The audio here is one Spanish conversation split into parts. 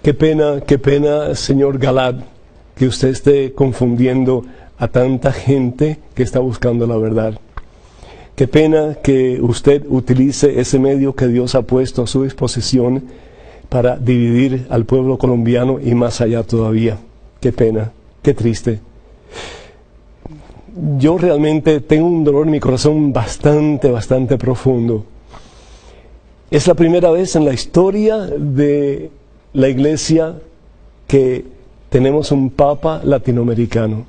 Qué pena, señor Galad, que usted esté confundiendo a tanta gente que está buscando la verdad. Qué pena que usted utilice ese medio que Dios ha puesto a su disposición para dividir al pueblo colombiano y más allá todavía. Qué pena, qué triste. Yo realmente tengo un dolor en mi corazón bastante profundo. Es la primera vez en la historia de la iglesia que tenemos un papa latinoamericano.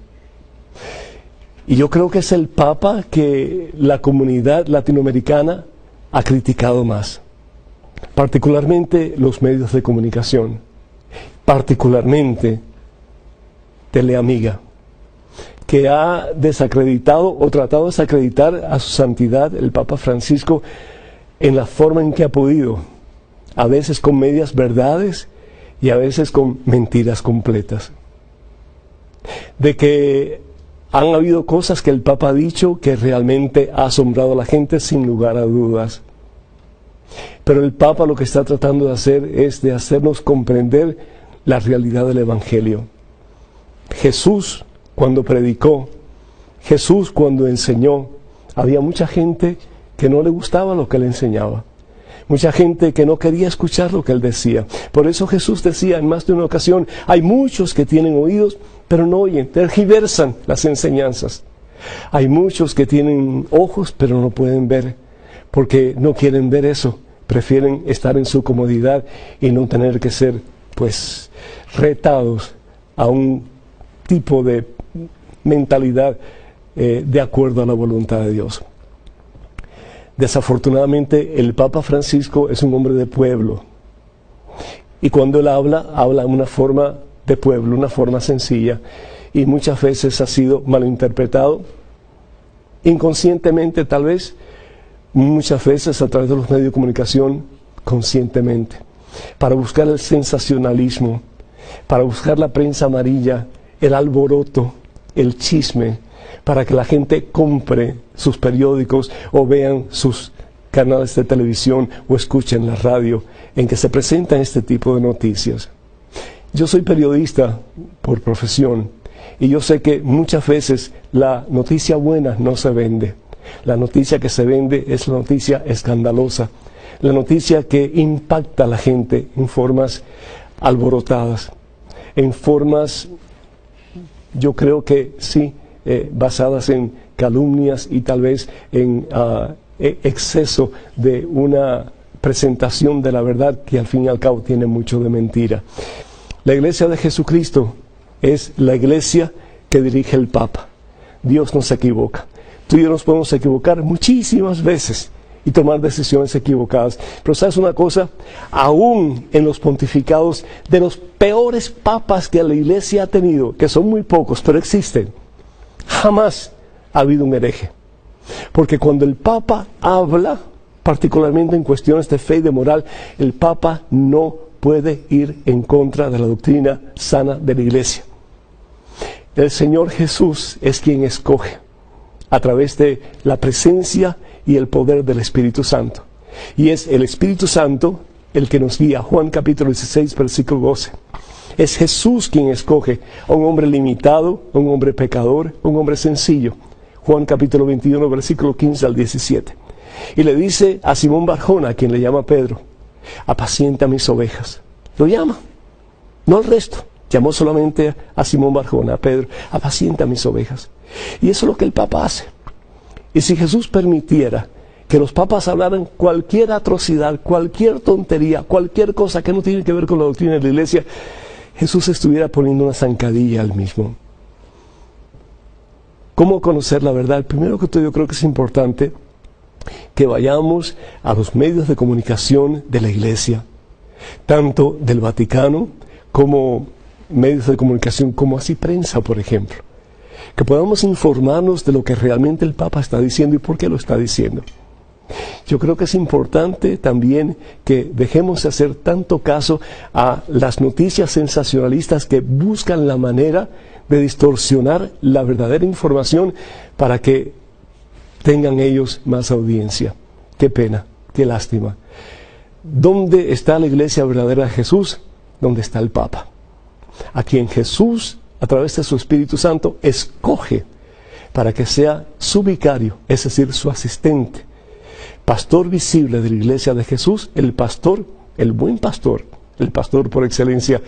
Y yo creo que es el papa que la comunidad latinoamericana ha criticado más. Particularmente los medios de comunicación. Particularmente Teleamiga, que ha desacreditado o tratado de desacreditar a su santidad el Papa Francisco en la forma en que ha podido, a veces con medias verdades y a veces con mentiras completas. De que han habido cosas que el Papa ha dicho que realmente ha asombrado a la gente sin lugar a dudas. Pero el Papa lo que está tratando de hacer es de hacernos comprender la realidad del Evangelio. Jesús cuando predicó, Jesús cuando enseñó, había mucha gente que no le gustaba lo que él enseñaba. Mucha gente que no quería escuchar lo que él decía. Por eso Jesús decía en más de una ocasión, hay muchos que tienen oídos, pero no oyen, tergiversan las enseñanzas. Hay muchos que tienen ojos, pero no pueden ver, porque no quieren ver eso. Prefieren estar en su comodidad y no tener que ser, retados a un tipo de mentalidad de acuerdo a la voluntad de Dios. Desafortunadamente el Papa Francisco es un hombre de pueblo y cuando él habla en una forma de pueblo, una forma sencilla, y muchas veces ha sido malinterpretado inconscientemente, tal vez muchas veces a través de los medios de comunicación conscientemente, para buscar el sensacionalismo, para buscar la prensa amarilla, el alboroto, el chisme, para que la gente compre sus periódicos o vean sus canales de televisión o escuchen la radio en que se presentan este tipo de noticias. Yo soy periodista por profesión y yo sé que muchas veces la noticia buena no se vende. La noticia que se vende es la noticia escandalosa, la noticia que impacta a la gente en formas alborotadas, en formas, yo creo que sí, basadas en calumnias y tal vez en exceso de una presentación de la verdad que al fin y al cabo tiene mucho de mentira. La iglesia de Jesucristo es la iglesia que dirige el Papa. Dios no se equivoca. Tú y yo nos podemos equivocar muchísimas veces y tomar decisiones equivocadas. Pero ¿sabes una cosa? Aún en los pontificados de los peores papas que la iglesia ha tenido, que son muy pocos, pero existen, jamás ha habido un hereje. Porque cuando el Papa habla, particularmente en cuestiones de fe y de moral, el Papa no puede ir en contra de la doctrina sana de la iglesia. El Señor Jesús es quien escoge a través de la presencia y el poder del Espíritu Santo. Y es el Espíritu Santo el que nos guía. Juan capítulo 16, versículo 12. Es Jesús quien escoge a un hombre limitado, a un hombre pecador, a un hombre sencillo. Juan capítulo 21, versículo 15 al 17. Y le dice a Simón Barjona, a quien le llama Pedro, apacienta mis ovejas. Lo llama, no al resto. Llamó solamente a Simón Barjona, a Pedro, apacienta mis ovejas. Y eso es lo que el Papa hace. Y si Jesús permitiera que los papas hablaran cualquier atrocidad, cualquier tontería, cualquier cosa que no tiene que ver con la doctrina de la iglesia, Jesús estuviera poniendo una zancadilla al mismo. ¿Cómo conocer la verdad? Primero que todo, yo creo que es importante que vayamos a los medios de comunicación de la iglesia, tanto del Vaticano como medios de comunicación como así prensa, por ejemplo. Que podamos informarnos de lo que realmente el Papa está diciendo y por qué lo está diciendo. Yo creo que es importante también que dejemos de hacer tanto caso a las noticias sensacionalistas que buscan la manera de distorsionar la verdadera información para que tengan ellos más audiencia. Qué pena, qué lástima. ¿Dónde está la iglesia verdadera de Jesús? donde está el Papa, a quien Jesús, a través de su Espíritu Santo, escoge para que sea su vicario, es decir, su asistente, pastor visible de la Iglesia de Jesús, el pastor, el buen pastor, el pastor por excelencia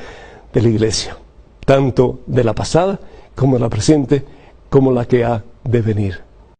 de la Iglesia, tanto de la pasada como de la presente, como la que ha de venir.